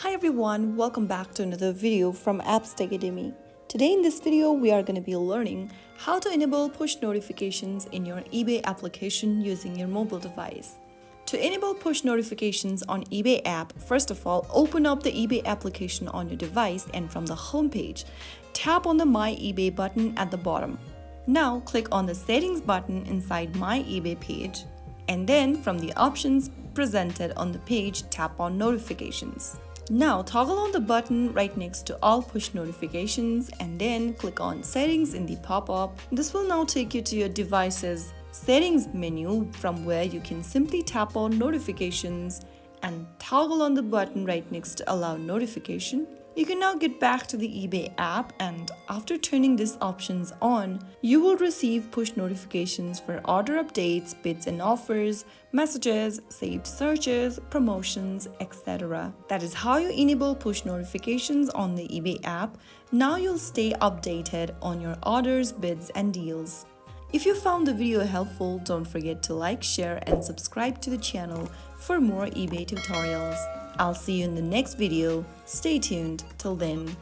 Hi everyone, welcome back to another video from Apps Academy. Today in this video, we are going to be learning how to enable push notifications in your eBay application using your mobile device. To enable push notifications on eBay app, first of all, open up the eBay application on your device and from the home page, tap on the My eBay button at the bottom. Now click on the Settings button inside My eBay page, and then from the options presented on the page, tap on Notifications. Now toggle on the button right next to all push notifications and then click on Settings in the pop-up. This will now take you to your device's Settings menu, from where you can simply tap on Notifications and toggle on the button right next to Allow Notification. You can now get back to the eBay app, and after turning these options on, you will receive push notifications for order updates, bids and offers, messages, saved searches, promotions, etc. That is how you enable push notifications on the eBay app. Now you'll stay updated on your orders, bids and deals. If you found the video helpful, don't forget to like, share and subscribe to the channel for more eBay tutorials. I'll see you in the next video. Stay tuned till then.